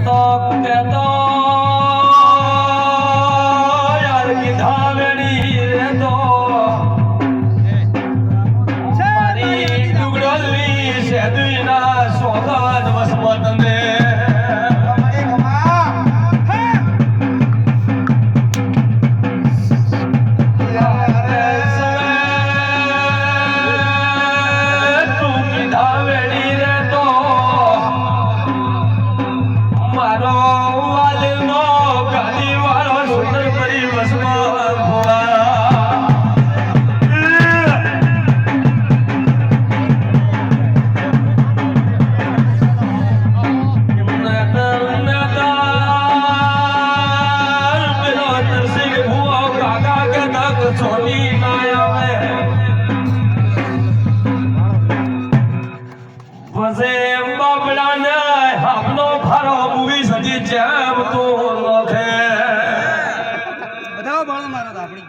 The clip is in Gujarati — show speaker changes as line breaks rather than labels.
કેતો યાર કીધા વેડી રે તો મારી ડુગડોલી સેદુના સોગન વસમત ને જેમ તો લખે બધા બાળ મારા આપણી